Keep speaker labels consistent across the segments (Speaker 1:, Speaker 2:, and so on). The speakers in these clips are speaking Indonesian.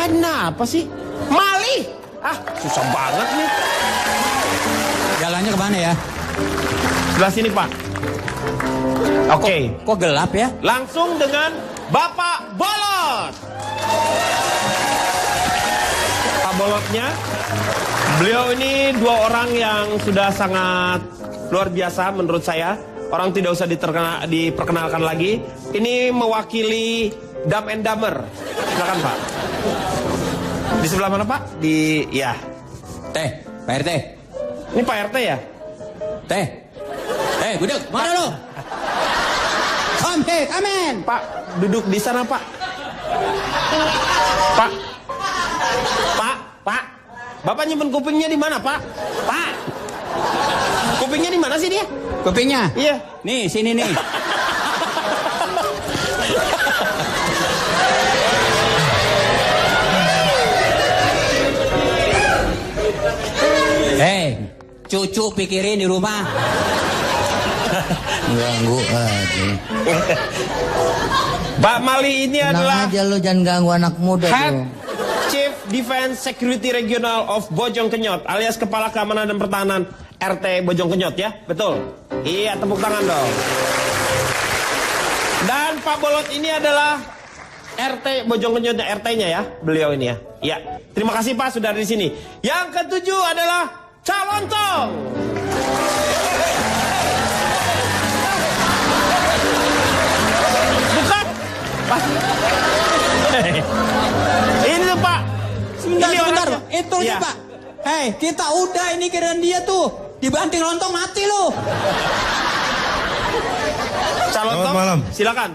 Speaker 1: Kenapa sih? Malih! Ah, susah banget nih.
Speaker 2: Jalannya kemana ya?
Speaker 1: Sebelah sini, Pak. Oke.
Speaker 2: Kok gelap ya?
Speaker 1: Langsung dengan Bapak Bolot. Pak Bolotnya, beliau ini dua orang yang sudah sangat luar biasa menurut saya. Orang tidak usah diperkenalkan lagi. Ini mewakili Dumb and Dumber. Silakan, Pak. Di sebelah mana, Pak? Di, ya.
Speaker 2: Teh, Pak RT.
Speaker 1: Ini Pak RT ya?
Speaker 2: Teh. Duduk. Mana lu? Kamen.
Speaker 1: Pak, duduk di sana, Pak. Pak. Bapak nyimpen kupingnya di mana, Pak? Pak. Kupingnya di mana sih dia?
Speaker 2: Kupingnya?
Speaker 1: Iya.
Speaker 2: Nih, sini nih. Cucu pikirin di rumah.
Speaker 3: Ganggu aja.
Speaker 1: Pak Mali ini
Speaker 3: Tenang
Speaker 1: adalah
Speaker 3: aja lu, jangan ganggu anak muda
Speaker 1: Head
Speaker 3: tuh.
Speaker 1: Chief Defense Security Regional of Bojong Kenyot, alias Kepala Keamanan dan Pertahanan RT Bojong Kenyot ya, betul? Iya, tepuk tangan dong. Dan Pak Bolot ini adalah RT Bojong Kenyot, RT-nya ya, beliau ini ya. Iya, terima kasih Pak sudah di sini. Yang ketujuh adalah Calontong. Bukan, Pak. Ini tuh Pak.
Speaker 2: Sebentar. Itu
Speaker 1: ya.
Speaker 2: nih Pak. Kita udah ini kirain dia tuh. Dibanting lontong mati lu.
Speaker 1: Calontong.
Speaker 4: Selamat malam.
Speaker 1: Silakan.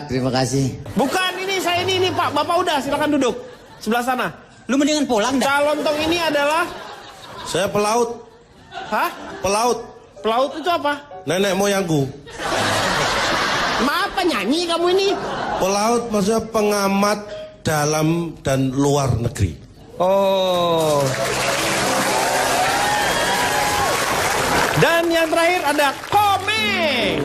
Speaker 3: Terima kasih.
Speaker 1: Bukan ini saya ini Pak. Bapak udah silakan duduk sebelah sana.
Speaker 2: Lu mendingan pulang dah.
Speaker 1: Calontong ini adalah
Speaker 4: Saya pelaut.
Speaker 1: hah?
Speaker 4: Pelaut.
Speaker 1: Pelaut itu apa?
Speaker 4: Nenek moyangku.
Speaker 1: Maaf penyanyi kamu ini.
Speaker 4: Pelaut maksudnya pengamat dalam dan luar negeri.
Speaker 1: Oh. Dan yang terakhir ada Komeng.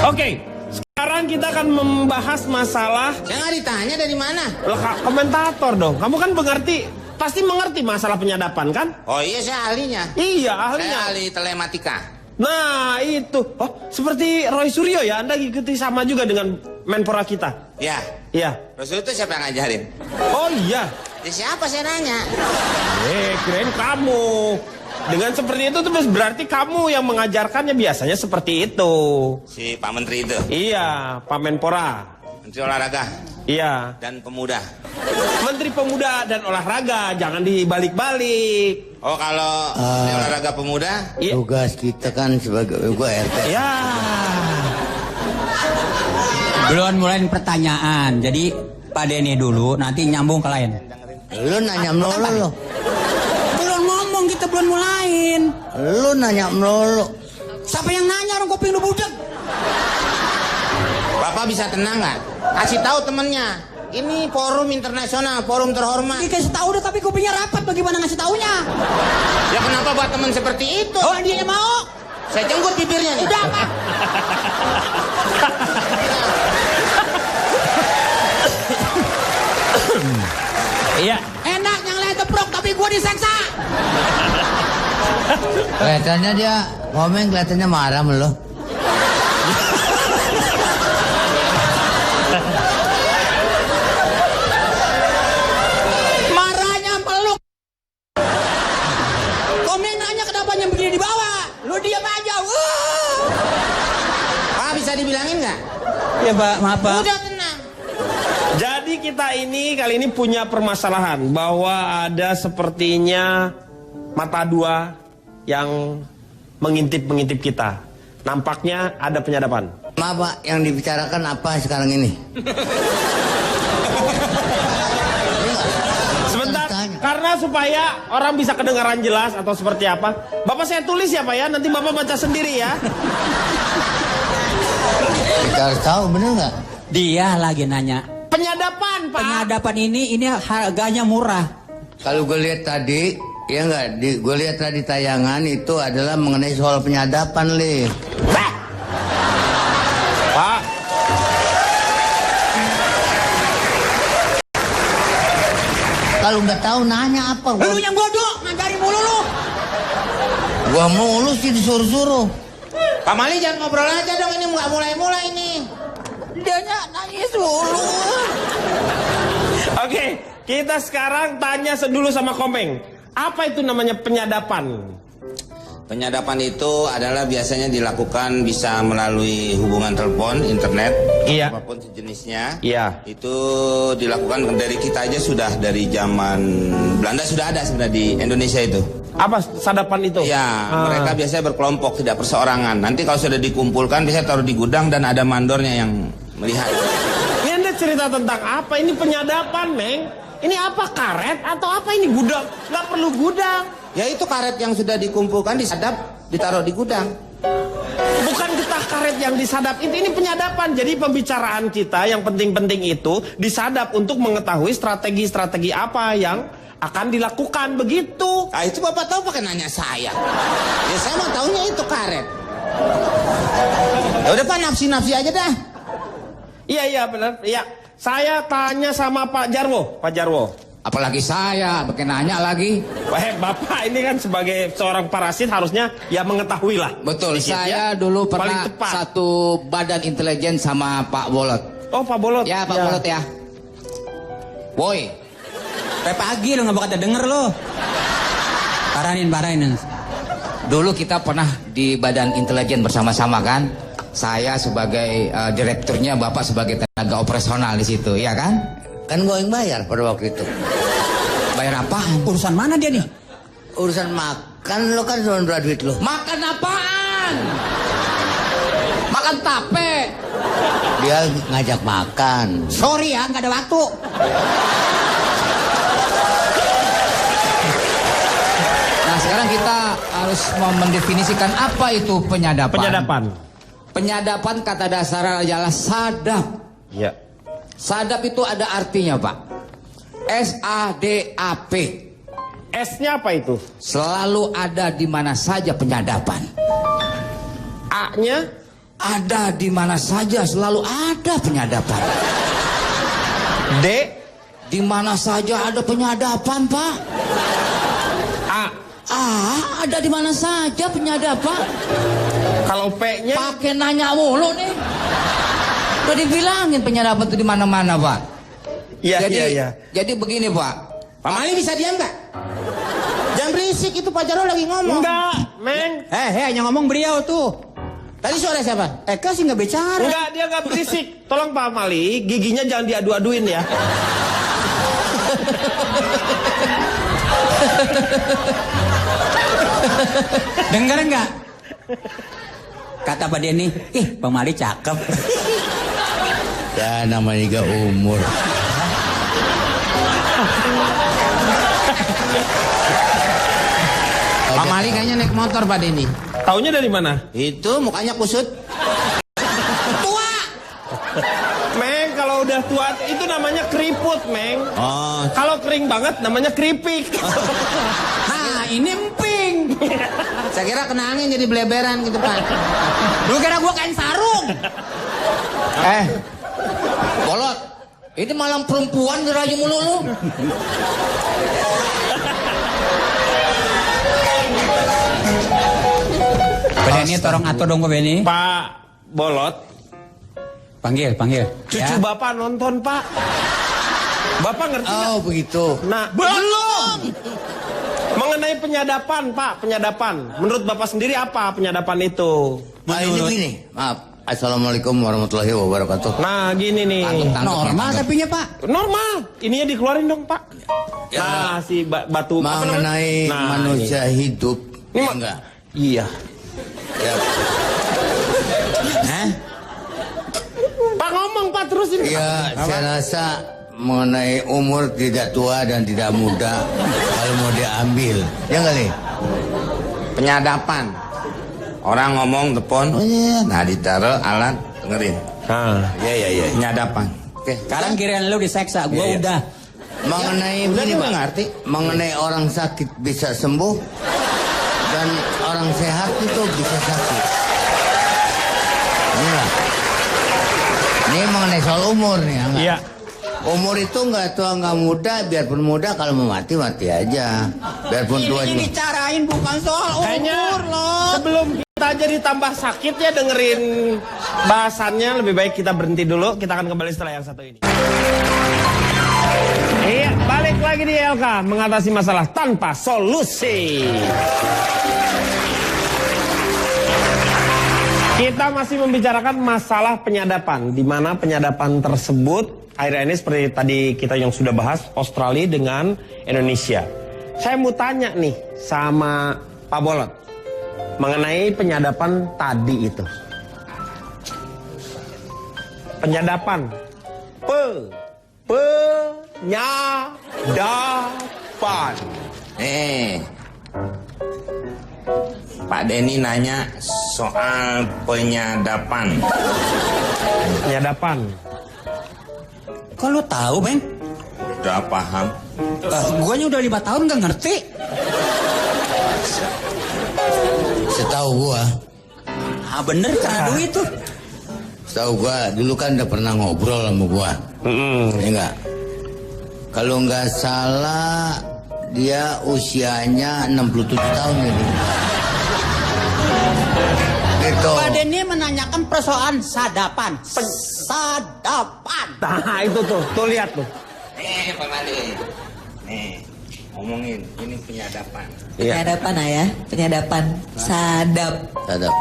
Speaker 1: Oke, sekarang kita akan membahas masalah
Speaker 3: Saya nggak ditanya dari mana.
Speaker 1: komentator dong. Kamu kan pasti mengerti masalah penyadapan kan?
Speaker 3: Oh iya, saya ahlinya.
Speaker 1: Iya,
Speaker 3: Saya
Speaker 1: ahlinya.
Speaker 3: ahli telematika.
Speaker 1: Nah, itu. Oh, seperti Roy Suryo ya, Anda ikuti sama juga dengan Menpora kita.
Speaker 3: Ya,
Speaker 1: Iya.
Speaker 3: Rasul itu siapa yang ngajarin?
Speaker 1: Oh iya.
Speaker 3: Ya, siapa saya nanya?
Speaker 1: Kirain kamu. Dengan seperti itu tuh berarti kamu yang mengajarkannya biasanya seperti itu.
Speaker 3: Si Pak Menteri itu.
Speaker 1: Iya, Pak Menpora.
Speaker 3: Menteri Olahraga
Speaker 1: Iya.
Speaker 3: dan Pemuda.
Speaker 1: Menteri Pemuda dan Olahraga, jangan dibalik-balik.
Speaker 3: Oh, kalau Menteri Olahraga Pemuda?
Speaker 1: Iya.
Speaker 3: Tugas kita kan sebagai gua RT.
Speaker 1: Ya.
Speaker 2: Belum mulai pertanyaan. Jadi Pak Denny dulu, nanti nyambung ke lain.
Speaker 3: Lu nanya melulu lo.
Speaker 2: Belum ngomong, kita belum mulain.
Speaker 3: Lu nanya melulu.
Speaker 2: Siapa yang nanya orang kuping lu budak?
Speaker 3: Bapak bisa tenang nggak? Kasih tahu temennya. Ini forum internasional, forum terhormat.
Speaker 2: Dikasih tahu udah tapi kupingnya rapat, bagaimana ngasih taunya?
Speaker 3: Ya kenapa buat temen seperti itu?
Speaker 2: Oh, dia yang mau.
Speaker 3: Saya jenggut bibirnya nih.
Speaker 2: Udah Pak.
Speaker 1: Iya.
Speaker 2: Enak yang lain teprok tapi gua diseksa.
Speaker 3: Kelihatannya dia komen, kelihatannya marah sama lo.
Speaker 2: Marahnya peluk. Komeng nanya kenapa yang begini di bawah. Lu diam aja.
Speaker 3: Pak, bisa dibilangin nggak?
Speaker 2: Ya Pak, maaf Pak.
Speaker 3: Udah tenang.
Speaker 1: Jadi kita kali ini punya permasalahan bahwa ada sepertinya mata dua yang mengintip kita. Nampaknya ada penyadapan.
Speaker 3: Maaf Pak, yang dibicarakan apa sekarang ini?
Speaker 1: Sebentar, karena supaya orang bisa kedengaran jelas atau seperti apa, Bapak saya tulis ya Pak ya, nanti Bapak baca sendiri ya.
Speaker 3: Kita harus tahu, bener nggak?
Speaker 2: Dia lagi nanya.
Speaker 1: Penyadapan Pak.
Speaker 2: Penyadapan ini harganya murah.
Speaker 3: Kalau gue lihat tadi, Iya enggak, gue lihat tadi tayangan itu adalah mengenai soal penyadapan, Le.
Speaker 1: Pak,
Speaker 3: Kalau nggak tahu nanya apa?
Speaker 2: Lu yang bodoh, ngajari mulu lu.
Speaker 3: Gua mulu sih disuruh-suruh. Pak Mali jangan ngobrol aja dong, ini nggak mulai-mulai ini. Dia nangis mulu.
Speaker 1: oke, kita sekarang tanya dulu sama Komeng. Apa itu namanya penyadapan?
Speaker 3: Penyadapan itu adalah biasanya dilakukan bisa melalui hubungan telepon, internet,
Speaker 1: Iya.
Speaker 3: apapun sejenisnya.
Speaker 1: Iya.
Speaker 3: Itu dilakukan dari kita aja sudah dari zaman Belanda sudah ada sebenarnya di Indonesia itu.
Speaker 1: Apa sadapan itu?
Speaker 3: Ya, mereka biasanya berkelompok, tidak perseorangan. Nanti kalau sudah dikumpulkan biasanya taruh di gudang dan ada mandornya yang melihat.
Speaker 1: Ini Anda cerita tentang apa? Ini penyadapan, Meng. Ini apa, karet atau apa ini gudang? Nggak perlu gudang.
Speaker 3: Ya itu karet yang sudah dikumpulkan, disadap, ditaruh di gudang.
Speaker 1: Bukan getah karet yang disadap, ini penyadapan. Jadi pembicaraan kita yang penting-penting itu disadap untuk mengetahui strategi-strategi apa yang akan dilakukan, begitu.
Speaker 3: Ah itu Bapak tahu pakai nanya saya. Ya saya mah taunya itu karet. Ya udah Pak, nafsi-nafsi aja dah.
Speaker 1: Iya benar. Iya. Saya tanya sama Pak Jarwo. Pak Jarwo.
Speaker 5: Apalagi saya, pakai nanya lagi.
Speaker 1: Bapak ini kan sebagai seorang parasit harusnya ya mengetahui lah.
Speaker 5: Betul,
Speaker 1: sedikit,
Speaker 5: saya
Speaker 1: ya.
Speaker 5: dulu
Speaker 1: Paling
Speaker 5: pernah
Speaker 1: tepat.
Speaker 5: satu badan intelijen sama Pak Bolot.
Speaker 1: Oh Pak Bolot.
Speaker 5: Ya Pak Bolot ya. Boy,
Speaker 2: Kayak pagi lu nggak bakal denger lu. Parahin.
Speaker 5: dulu kita pernah di badan intelijen bersama-sama kan. Saya sebagai direkturnya, Bapak sebagai tenaga operasional di situ, ya kan?
Speaker 3: Kan gue yang bayar pada waktu itu.
Speaker 5: Bayar apa?
Speaker 2: Urusan mana dia nih?
Speaker 3: Urusan makan lo kan cuma berapa duit lo.
Speaker 5: Makan apaan? Makan tape.
Speaker 3: Dia ngajak makan.
Speaker 5: Sorry ya, nggak ada waktu. Nah sekarang kita harus mendefinisikan apa itu penyadapan.
Speaker 1: Penyadapan.
Speaker 5: Penyadapan kata dasar adalah sadap.
Speaker 1: Ya.
Speaker 5: Sadap itu ada artinya Pak. S-A-D-A-P.
Speaker 1: S-nya apa itu?
Speaker 5: Selalu ada di mana saja penyadapan.
Speaker 1: A-nya?
Speaker 5: Ada di mana saja, selalu ada penyadapan.
Speaker 1: D?
Speaker 5: Di mana saja ada penyadapan Pak.
Speaker 1: A.
Speaker 5: Ada di mana saja penyadapan.
Speaker 1: Kalau P-nya?
Speaker 5: Pakai nanya mulu nih. Udah dibilangin penyadapan itu di mana-mana Pak.
Speaker 1: Iya.
Speaker 5: Jadi begini Pak.
Speaker 3: Pak Mali bisa diam nggak? Jangan berisik, itu Pak Jarwo lagi ngomong.
Speaker 1: Enggak, Meng.
Speaker 2: Yang ngomong beliau tuh.
Speaker 3: Tadi suara siapa?
Speaker 2: Eka sih nggak bicara.
Speaker 1: Enggak, dia nggak berisik. Tolong Pak Mali, giginya jangan diadu-aduin ya.
Speaker 2: Dengar nggak? Kata Pak Denny, Bang Mali cakep.
Speaker 3: Ya namanya juga umur. Pak Mali kayaknya naik motor Pak Denny.
Speaker 1: Taunya dari mana?
Speaker 3: Itu mukanya kusut. Tua.
Speaker 1: Meng, kalau udah tua itu namanya keriput, Meng.
Speaker 3: Oh.
Speaker 1: Kalau kering banget namanya keripik.
Speaker 2: Nah, ini emping.
Speaker 3: Saya kira kena angin jadi beleberan gitu Pak.
Speaker 2: Lu kira gua kain sarung?
Speaker 5: Bolot. Ini malam perempuan dirayu mulu lu.
Speaker 2: Benny tolong atur dong ke Benny.
Speaker 1: Pak Bolot,
Speaker 2: Panggil.
Speaker 1: cucu
Speaker 2: Ya.
Speaker 1: Bapak nonton, Pak. Bapak ngerti nggak?
Speaker 3: Oh begitu.
Speaker 1: Nah, belum. Mengenai penyadapan, Pak, penyadapan. Menurut Bapak sendiri apa penyadapan itu?
Speaker 3: Ini begini. Maaf. Assalamualaikum warahmatullahi wabarakatuh.
Speaker 1: Nah, gini nih.
Speaker 2: Normal tapinya Pak.
Speaker 1: Normal. Ininya dikeluarin dong, Pak.
Speaker 3: Ya.
Speaker 1: Nah, si batu apa namanya?
Speaker 3: Mengenai
Speaker 1: Nah,
Speaker 3: manusia hidup.
Speaker 1: Ini
Speaker 3: Ya
Speaker 1: ma-
Speaker 3: enggak?
Speaker 1: Iya.
Speaker 3: Ya. Hah?
Speaker 1: Pak ngomong, Pak, terus ini.
Speaker 3: Ya, saya rasa mengenai umur tidak tua dan tidak muda kalau mau diambil. Ya enggak nih? Penyadapan. Orang ngomong telepon, oh iya, nah ditaruh alat dengerin.
Speaker 1: Nah,
Speaker 3: Iya. Penyadapan. Oke.
Speaker 2: Sekarang kirain lu diseksa, gua
Speaker 3: Iya.
Speaker 2: udah.
Speaker 3: Mengenai ini, Pak, ngerti? Mengenai orang sakit bisa sembuh dan orang sehat itu bisa sakit. Inilah. Ini mengenai soal umur nih, enggak?
Speaker 1: Iya.
Speaker 3: Umur itu nggak tua nggak muda, biarpun muda kalau mau mati mati aja. Biarpun tua
Speaker 2: Ini
Speaker 3: juga.
Speaker 2: dicarain bukan soal
Speaker 1: Kayaknya
Speaker 2: umur loh.
Speaker 1: sebelum kita jadi tambah sakit ya dengerin bahasannya, lebih baik kita berhenti dulu. Kita akan kembali setelah yang satu ini. Iya, balik lagi di LK mengatasi masalah tanpa solusi. Kita masih membicarakan masalah penyadapan, di mana penyadapan tersebut akhir-akhir ini seperti tadi kita yang sudah bahas, Australia dengan Indonesia. Saya mau tanya nih sama Pak Bolot mengenai penyadapan tadi itu. Penyadapan. Penyadapan.
Speaker 3: Pak Denny nanya soal penyadapan.
Speaker 1: Penyadapan.
Speaker 2: Kok lu tahu, Bang?
Speaker 3: Udah paham?
Speaker 2: Guanya udah 5 tahun nggak ngerti.
Speaker 3: Setahu gua,
Speaker 2: Ah bener karena duit tuh.
Speaker 3: setahu gua dulu kan udah pernah ngobrol sama gua. Ya enggak? Kalau nggak salah dia usianya 67 tahun ini. Gitu.
Speaker 2: Pak Denny menanyakan persoalan sadapan. Sadapan.
Speaker 1: Nah itu tuh lihat tuh.
Speaker 3: Pak Mali. Nih, ngomongin ini penyadapan.
Speaker 6: Penyadapan ayah, penyadapan. Sadap.
Speaker 3: Sadap.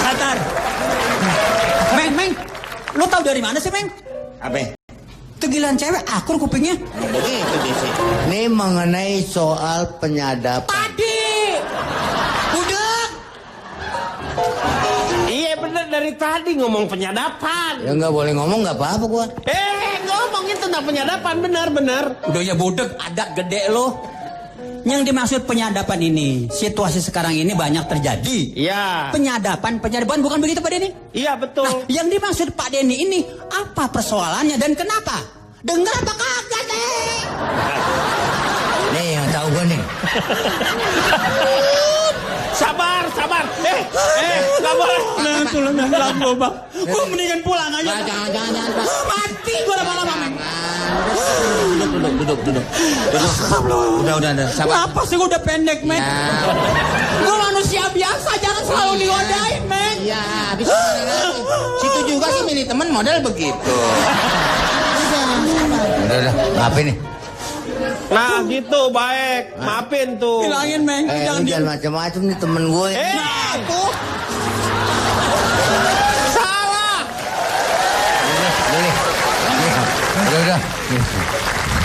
Speaker 2: Satar. Meng, lu tahu dari mana sih, Meng?
Speaker 3: Apa?
Speaker 2: Tegilan cewek akur kupingnya.
Speaker 3: Begitu sih. Ini mengenai soal penyadapan.
Speaker 2: Tadi. Udah.
Speaker 1: Iya bener dari tadi ngomong penyadapan.
Speaker 3: Ya nggak boleh ngomong nggak apa-apa gua.
Speaker 1: Ngomongin tentang penyadapan bener.
Speaker 2: Udah ya budek, ada gede lo. Yang dimaksud penyadapan ini, situasi sekarang ini banyak terjadi.
Speaker 1: Iya.
Speaker 2: Penyadapan bukan begitu Pak Denny?
Speaker 1: Iya betul.
Speaker 2: Nah, yang dimaksud Pak Denny ini apa persoalannya dan kenapa? Dengar apa kagak nih?
Speaker 3: Nih yang tahu gua nih.
Speaker 1: Sabar. Nggak boleh.
Speaker 2: Nah, Bang. Gua mendingan pulang aja.
Speaker 3: Jangan, Pak.
Speaker 2: Mati gua lama-lama.
Speaker 3: Duduk. Udah. Sabar.
Speaker 2: Apa sih gua udah pendek, men?
Speaker 3: Ya.
Speaker 2: Gua manusia biasa, jangan selalu digodain, men.
Speaker 3: Iya, habis mana lagi? Situ juga sih milih temen model begitu. Udah, maafin nih.
Speaker 1: Nah gitu baik. Maafin tuh.
Speaker 2: Bilangin, men. Jangan
Speaker 3: Jangan macam-macam nih temen gue.
Speaker 2: aku.
Speaker 1: Salah.
Speaker 3: Udah.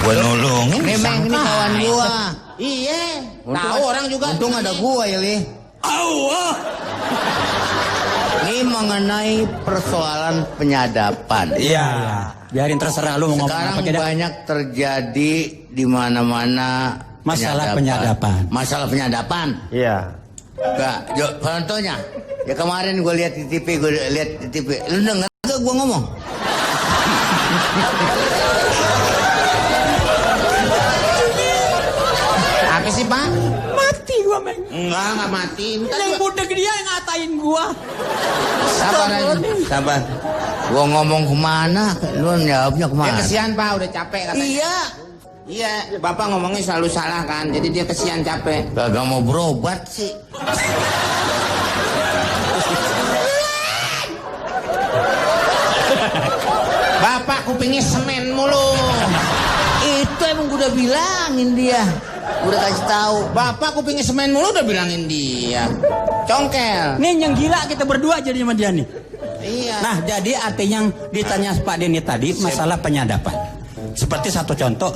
Speaker 3: Gue nolongin. Nih, Meng, ini kawan gua.
Speaker 5: Iya.
Speaker 3: Tahu orang juga. Untung ada gua ya, Li.
Speaker 2: Allah.
Speaker 3: Ini mengenai persoalan penyadapan.
Speaker 2: Iya. Biarin terserah lu mau ngomong
Speaker 3: Sekarang
Speaker 2: apa kita.
Speaker 3: banyak terjadi di mana-mana
Speaker 2: Masalah penyadapan.
Speaker 3: Masalah penyadapan.
Speaker 1: Iya.
Speaker 3: Enggak, contohnya. Ya kemarin gue lihat di TV, Lu denger gak gue ngomong? Apa sih, Pak?
Speaker 2: Mati gua, men.
Speaker 3: Enggak mati.
Speaker 2: Yang budek dia yang ngatain gua.
Speaker 3: Sabar aja, sabar. Gua ngomong kemana, lu jawabnya kemana?
Speaker 5: Dia kesian Pak, udah capek katanya. Iya, Bapak ngomongnya selalu salah kan, jadi dia kesian capek.
Speaker 3: Gak mau berobat sih.
Speaker 5: Bapak kupingnya semen mulu.
Speaker 3: Itu emang gue udah bilangin dia. Udah kasih tahu.
Speaker 5: Bapak kupingnya semen mulu udah bilangin dia. Congkel.
Speaker 2: Nih yang gila kita berdua jadi sama dia nih.
Speaker 5: Iya.
Speaker 2: Nah, jadi artinya yang ditanya Pak Denny tadi masalah penyadapan. Seperti satu contoh,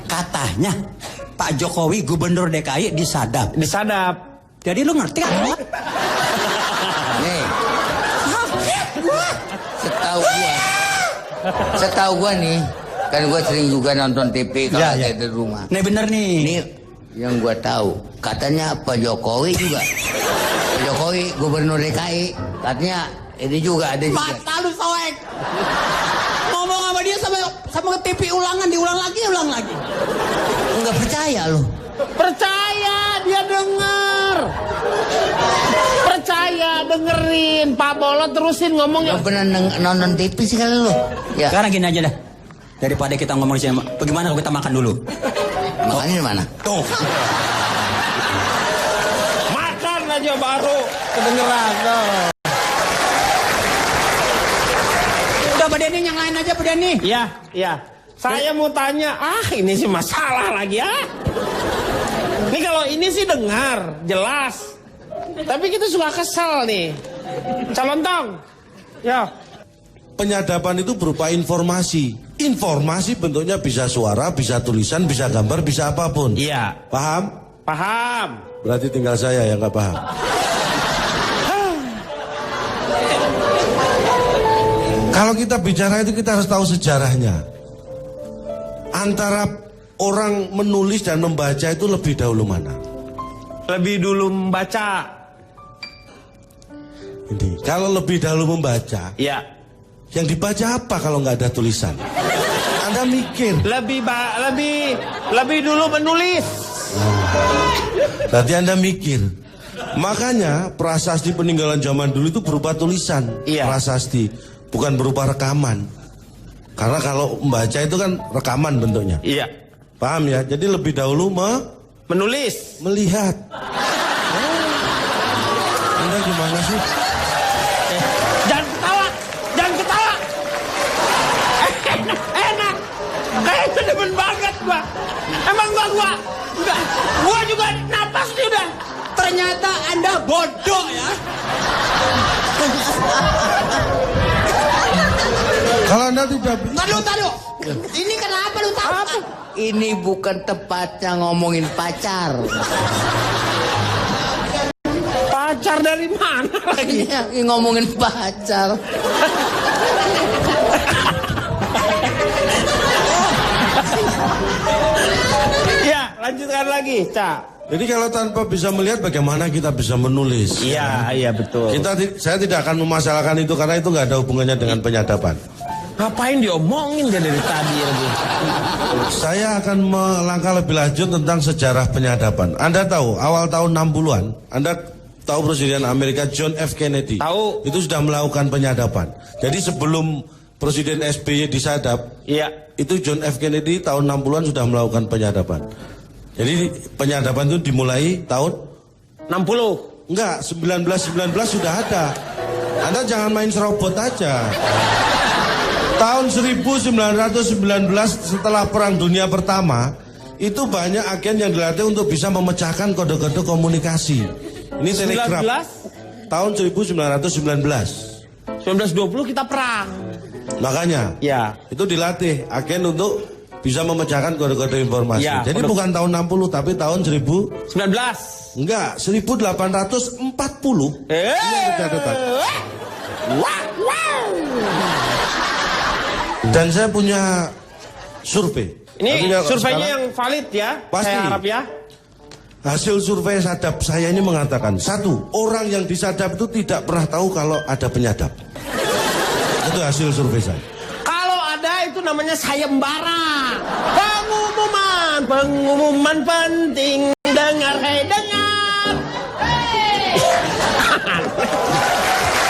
Speaker 2: katanya Pak Jokowi Gubernur DKI disadap.
Speaker 1: Disadap.
Speaker 2: Jadi lu ngerti kan?
Speaker 3: Nih, setahu gua nih, kan gua sering juga nonton TV kalau
Speaker 2: Ya.
Speaker 3: ada di rumah.
Speaker 2: Nih bener nih.
Speaker 3: Ini yang gua tahu, katanya Pak Jokowi juga. Pak Jokowi Gubernur DKI, katanya Ini juga ada juga.
Speaker 2: Mata lu soek. Ngomong sama dia sama TV ulangan, diulang lagi.
Speaker 3: Enggak percaya lu.
Speaker 1: Percaya, dia denger. Percaya, dengerin. Pak Bolot terusin ngomongnya.
Speaker 3: Lu pernah nonton TV sih kali lu? Ya.
Speaker 2: Sekarang gini aja dah. Daripada kita ngomong di sini, bagaimana kalau kita makan dulu?
Speaker 3: Makannya di mana?
Speaker 2: Tuh.
Speaker 1: Makan aja baru kedengeran.
Speaker 2: Udah Pak Denny, yang lain aja Pak Denny.
Speaker 1: Iya. Saya mau tanya, ini sih masalah lagi ya. Ini kalau ini sih dengar, jelas. Tapi kita suka kesel nih. Calontong. Ya.
Speaker 4: Penyadapan itu berupa informasi. Informasi bentuknya bisa suara, bisa tulisan, bisa gambar, bisa apapun.
Speaker 1: Iya.
Speaker 4: Paham?
Speaker 1: Paham.
Speaker 4: Berarti tinggal saya yang nggak paham. Kalau kita bicara itu kita harus tahu sejarahnya. Antara orang menulis dan membaca itu lebih dahulu mana?
Speaker 1: Lebih dulu membaca.
Speaker 4: Ini kalau lebih dahulu membaca,
Speaker 1: Iya.
Speaker 4: yang dibaca apa kalau nggak ada tulisan? Anda mikir.
Speaker 1: Lebih dulu menulis.
Speaker 4: Berarti Anda mikir. Makanya prasasti peninggalan zaman dulu itu berupa tulisan.
Speaker 1: Iya.
Speaker 4: Prasasti, bukan berupa rekaman. Karena kalau membaca itu kan rekaman bentuknya.
Speaker 1: Iya.
Speaker 4: Paham ya? Jadi lebih dahulu
Speaker 1: Menulis.
Speaker 4: melihat. Anda gimana sih?
Speaker 1: Jangan ketawa. Enak. Kayaknya demen banget gua. Emang gua juga napas nih udah.
Speaker 2: Ternyata Anda bodoh ya.
Speaker 4: Kalau Anda tidak
Speaker 2: Taruh. Ini kenapa lu tahu?
Speaker 3: Ini bukan tempatnya ngomongin pacar.
Speaker 1: Pacar dari mana lagi?
Speaker 3: Ini ngomongin pacar.
Speaker 1: Ya, lanjutkan lagi, Cak.
Speaker 4: Jadi kalau tanpa bisa melihat bagaimana kita bisa menulis?
Speaker 1: Iya, betul.
Speaker 4: Saya tidak akan memasalahkan itu karena itu nggak ada hubungannya dengan penyadapan.
Speaker 1: Ngapain diomongin dia dari tadi lagi?
Speaker 4: Saya akan melangkah lebih lanjut tentang sejarah penyadapan. Anda tahu awal tahun 60-an, Anda tahu Presiden Amerika John F. Kennedy?
Speaker 1: Tahu.
Speaker 4: Itu sudah melakukan penyadapan. Jadi sebelum Presiden SBY disadap,
Speaker 1: Iya.
Speaker 4: itu John F. Kennedy tahun 60-an sudah melakukan penyadapan. Jadi penyadapan itu dimulai tahun
Speaker 1: 60.
Speaker 4: enggak, 1919 sudah ada. Anda jangan main serobot aja. Tahun 1919 setelah Perang Dunia Pertama, itu banyak agen yang dilatih untuk bisa memecahkan kode-kode komunikasi. Ini telegraf.
Speaker 1: 19?
Speaker 4: Tahun 1919.
Speaker 1: 1920 kita perang.
Speaker 4: Makanya,
Speaker 1: Ya.
Speaker 4: itu dilatih agen untuk bisa memecahkan kode-kode informasi.
Speaker 1: Ya,
Speaker 4: Jadi bukan tahun 60 tapi tahun
Speaker 1: 19.
Speaker 4: enggak, 1840. Ini ada catatan.
Speaker 1: Wow.
Speaker 4: Dan saya punya survei.
Speaker 1: Ini
Speaker 4: Artinya
Speaker 1: surveinya
Speaker 4: sekarang
Speaker 1: yang valid ya.
Speaker 4: Pasti.
Speaker 1: Saya harap ya.
Speaker 4: hasil survei sadap saya ini mengatakan, satu, orang yang disadap itu tidak pernah tahu kalau ada penyadap. Itu hasil survei saya.
Speaker 1: Kalau ada itu namanya sayembara. Pengumuman penting. Dengar, dengar.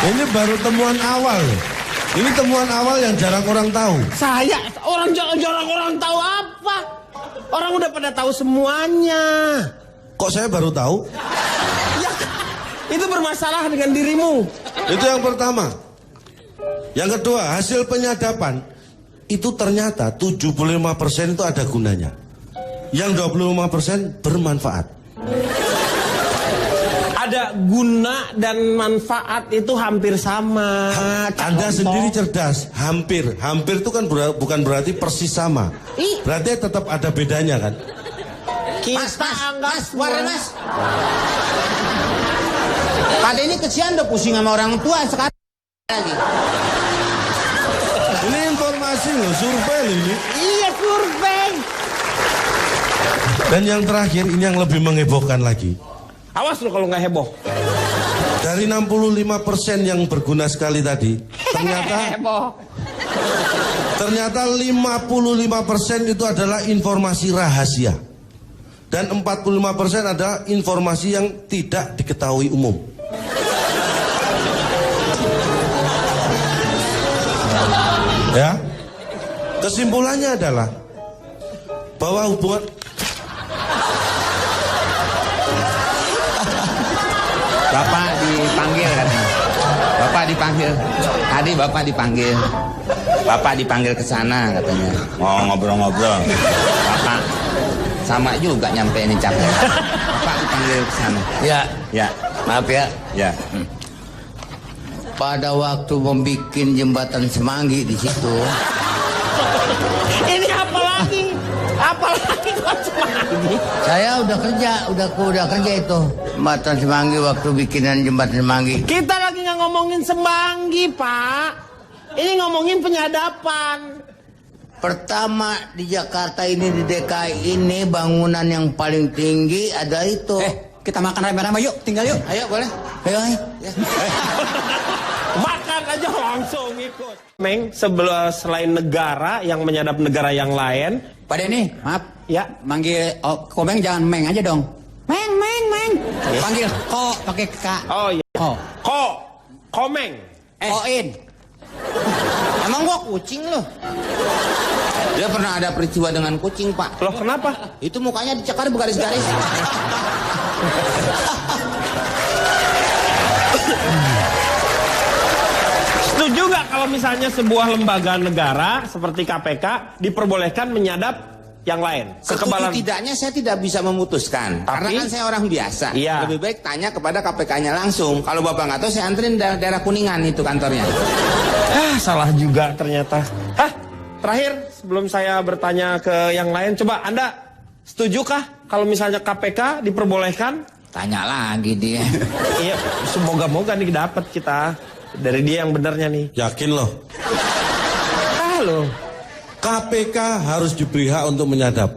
Speaker 4: Ini baru temuan awal. Ini temuan awal yang jarang orang tahu.
Speaker 1: Jarang orang tahu apa? Orang udah pada tahu semuanya.
Speaker 4: Kok saya baru tahu?
Speaker 1: Ya, itu bermasalah dengan dirimu.
Speaker 4: Itu yang pertama. Yang kedua, hasil penyadapan itu ternyata 75% itu ada gunanya. Yang 25% bermanfaat.
Speaker 1: Ada guna dan manfaat itu hampir sama.
Speaker 4: Anda sendiri cerdas. Hampir itu kan bukan berarti persis sama. Berarti tetap ada bedanya kan?
Speaker 2: Mas, warna mas. Pak ini kesian udah pusing sama orang tua sekarang lagi.
Speaker 4: Ini informasi loh, survei loh ini.
Speaker 1: Iya, survei.
Speaker 4: Dan yang terakhir ini yang lebih menghebohkan lagi.
Speaker 1: Awas lo kalau nggak heboh.
Speaker 4: Dari 65% yang berguna sekali tadi, ternyata 55% itu adalah informasi rahasia. Dan 45% adalah informasi yang tidak diketahui umum. Ya. Kesimpulannya adalah bahwa hubungan
Speaker 3: Bapak dipanggil katanya. Bapak dipanggil. Tadi Bapak dipanggil. Bapak dipanggil ke sana katanya. Mau ngobrol-ngobrol. Bapak sama juga nyampe ini capek. Bapak dipanggil ke sana.
Speaker 7: Ya,
Speaker 3: Ya,
Speaker 7: maaf ya.
Speaker 3: ya.
Speaker 7: Pada waktu membuat jembatan Semanggi di situ,
Speaker 1: Ini apa lagi? Apa lagi kok Semanggi?
Speaker 7: saya udah kerja itu jembatan Semanggi waktu bikinan jembatan Semanggi.
Speaker 1: Kita lagi nggak ngomongin Semanggi, Pak. Ini ngomongin penyadapan.
Speaker 7: Pertama di Jakarta ini, di DKI ini, bangunan yang paling tinggi ada itu.
Speaker 2: Kita makan rame-rame yuk, tinggal yuk.
Speaker 7: Ayo boleh. Ayo.
Speaker 1: Makan aja langsung ikut. Meng, selain negara yang menyadap negara yang lain,
Speaker 2: Pak Denny, maaf.
Speaker 1: ya,
Speaker 2: Manggil Komeng jangan Meng aja dong. Meng. Panggil Ko pakai K.
Speaker 1: oh iya,
Speaker 2: Ko.
Speaker 1: Komeng.
Speaker 2: Koin.
Speaker 7: Emang gua kucing loh.
Speaker 3: Dia pernah ada peristiwa dengan kucing, Pak.
Speaker 1: Loh kenapa?
Speaker 3: Itu mukanya dicekar bergaris-garis.
Speaker 1: Setuju nggak kalau misalnya sebuah lembaga negara seperti KPK diperbolehkan menyadap yang lain?
Speaker 3: Setuju tidaknya saya tidak bisa memutuskan. Karena kan saya orang biasa.
Speaker 1: Iya.
Speaker 3: Lebih baik tanya kepada KPK-nya langsung. Kalau Bapak nggak tahu, saya anterin daerah Kuningan itu kantornya.
Speaker 1: Salah juga ternyata. Terakhir sebelum saya bertanya ke yang lain, coba Anda setujukah kalau misalnya KPK diperbolehkan?
Speaker 5: Tanya lagi dia.
Speaker 1: Iya, semoga-moga nih dapat kita dari dia yang benernya nih.
Speaker 4: yakin loh.
Speaker 1: Halo.
Speaker 4: KPK harus diberi hak untuk menyadap.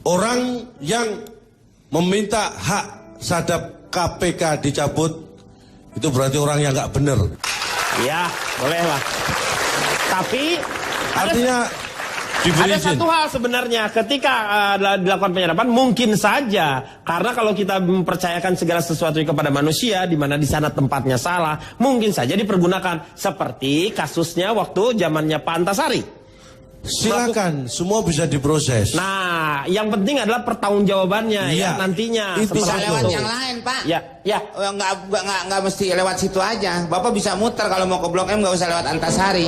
Speaker 4: Orang yang meminta hak sadap KPK dicabut, itu berarti orang yang nggak bener.
Speaker 1: Ya, boleh lah. Tapi
Speaker 4: Artinya diberi
Speaker 1: ada
Speaker 4: izin.
Speaker 1: satu hal sebenarnya ketika dilakukan penyadapan mungkin saja karena kalau kita mempercayakan segala sesuatu kepada manusia di mana di sana tempatnya salah, mungkin saja dipergunakan seperti kasusnya waktu zamannya Pak Antasari.
Speaker 4: Silakan, semua bisa diproses.
Speaker 1: Nah, yang penting adalah pertanggungjawabannya
Speaker 4: Iya.
Speaker 1: ya nantinya.
Speaker 4: Itu
Speaker 3: Bisa
Speaker 1: seperti
Speaker 3: lewat
Speaker 1: itu.
Speaker 3: yang lain, Pak.
Speaker 1: Ya.
Speaker 3: Oh, nggak mesti lewat situ aja. Bapak bisa muter kalau mau ke Blok M, nggak usah lewat Antasari.